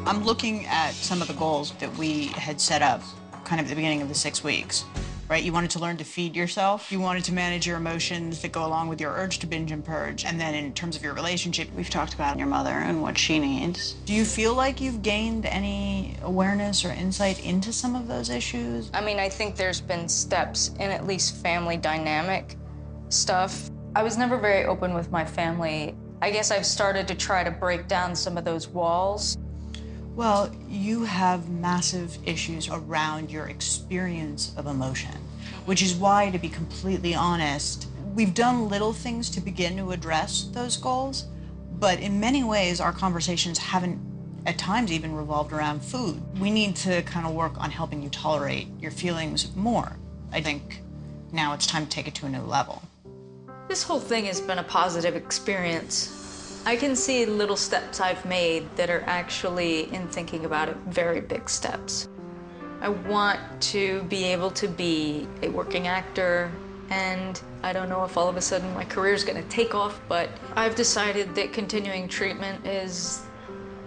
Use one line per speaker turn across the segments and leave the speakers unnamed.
I'm looking at some of the goals that we had set up kind of at the beginning of the 6 weeks, right? You wanted to learn to feed yourself. You wanted to manage your emotions that go along with your urge to binge and purge. And then in terms of your relationship, we've talked about your mother and what she needs. Do you feel like you've gained any awareness or insight into some of those issues?
I mean, I think there's been steps in at least family dynamic stuff. I was never very open with my family. I guess I've started to try to break down some of those walls.
Well, you have massive issues around your experience of emotion, which is why, to be completely honest, we've done little things to begin to address those goals, but in many ways, our conversations haven't, at times, even revolved around food. We need to kind of work on helping you tolerate your feelings more. I think now it's time to take it to a new level.
This whole thing has been a positive experience. I can see little steps I've made that are actually, in thinking about it, very big steps. I want to be able to be a working actor, and I don't know if all of a sudden my career's gonna take off, but I've decided that continuing treatment is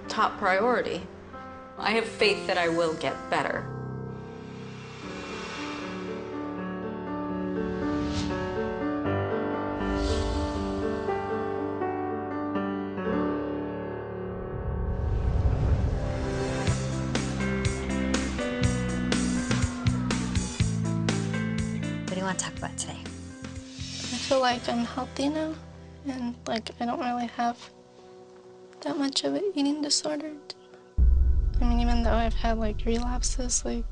top priority. I have faith that I will get better.
What do you want to talk about today?
I feel like I'm healthy now, and like I don't really have that much of an eating disorder. I mean, even though I've had like relapses, like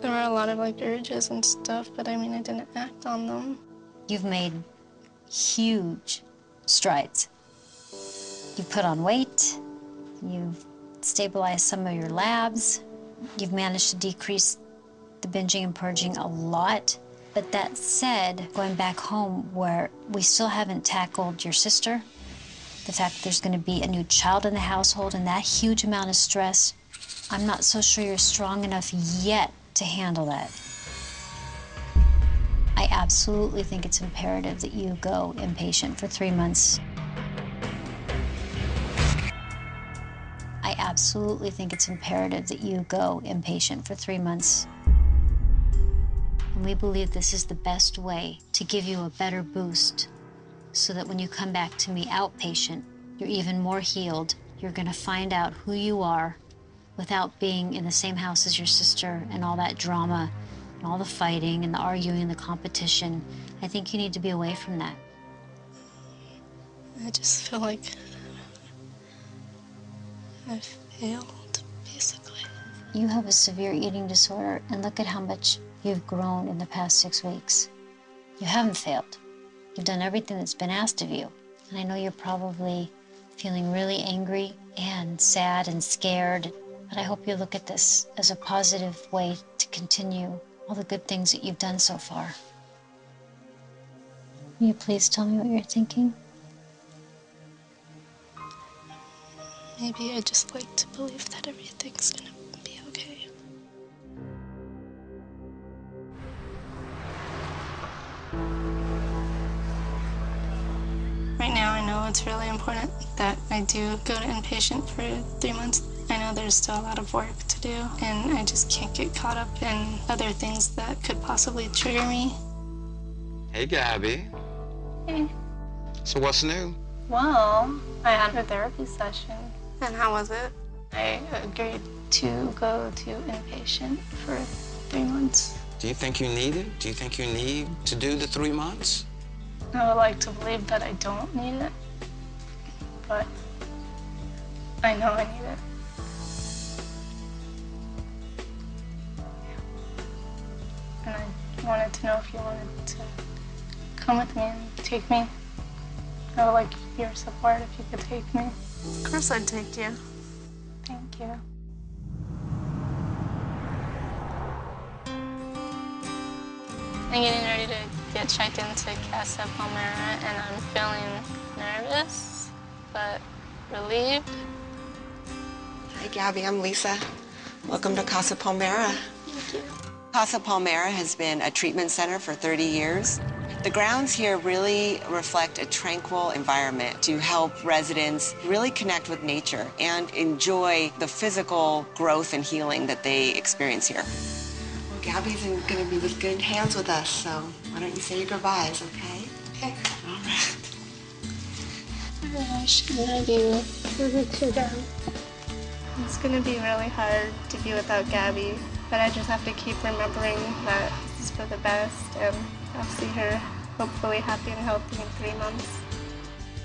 there were a lot of like urges and stuff, but I mean, I didn't act on them.
You've made huge strides. You've put on weight, you've stabilized some of your labs, you've managed to decrease the binging and purging a lot. But that said, going back home where we still haven't tackled your sister, the fact that there's going to be a new child in the household and that huge amount of stress, I'm not so sure you're strong enough yet to handle that. I absolutely think it's imperative that you go inpatient for 3 months. I absolutely think it's imperative that you go inpatient for 3 months. And we believe this is the best way to give you a better boost so that when you come back to me outpatient, you're even more healed. You're gonna find out who you are without being in the same house as your sister and all that drama and all the fighting and the arguing and the competition. I think you need to be away from that.
I just feel like I failed, basically.
You have a severe eating disorder, and look at how much you've grown in the past 6 weeks. You haven't failed. You've done everything that's been asked of you. And I know you're probably feeling really angry and sad and scared, but I hope you look at this as a positive way to continue all the good things that you've done so far. Will you please tell me what you're thinking?
Maybe I just like to believe that everything's gonna be okay. Right now, I know it's really important that I do go to inpatient for 3 months. I know there's still a lot of work to do, and I just can't get caught up in other things that could possibly trigger me.
Hey, Gabby.
Hey.
So what's new?
Well, I had a therapy session.
And how was it?
I agreed to go to inpatient for 3 months.
Do you think you need it? Do you think you need to do the 3 months?
I would like to believe that I don't need it, but I know I need it. And I wanted to know if you wanted to come with me and take me. I would like your support if you could take me.
Of course I'd take you.
Thank you. I'm getting ready to get checked into Casa Palmera, and I'm feeling nervous, but relieved.
Hi, Gabby. I'm Lisa. Welcome to Casa Palmera.
Thank you.
Casa Palmera has been a treatment center for 30 years. The grounds here really reflect a tranquil environment to help residents really connect with nature and enjoy the physical growth and healing that they experience here. Well, Gabby's going to be with good hands with us, so why don't you say your goodbyes, okay? Okay. All right.
I love you. It's going to be really hard to be without Gabby, but I just have to keep remembering that this is for the best, and I'll see her hopefully happy and healthy in 3 months.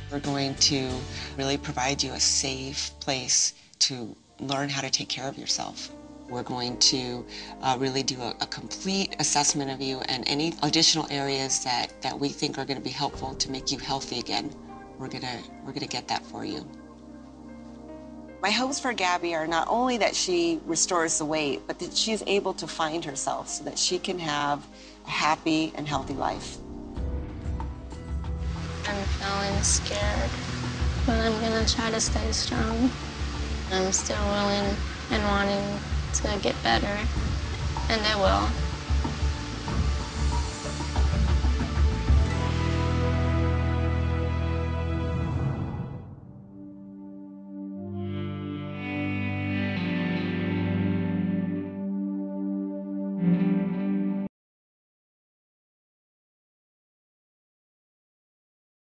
We're going to really provide you a safe place to learn how to take care of yourself. We're going to really do a complete assessment of you, and any additional areas that we think are going to be helpful to make you healthy again, we're gonna get that for you. My hopes for Gabby are not only that she restores the weight, but that she is able to find herself so that she can have a happy and healthy life.
I'm feeling scared, but I'm gonna try to stay strong. I'm still willing and wanting to get better, and I will.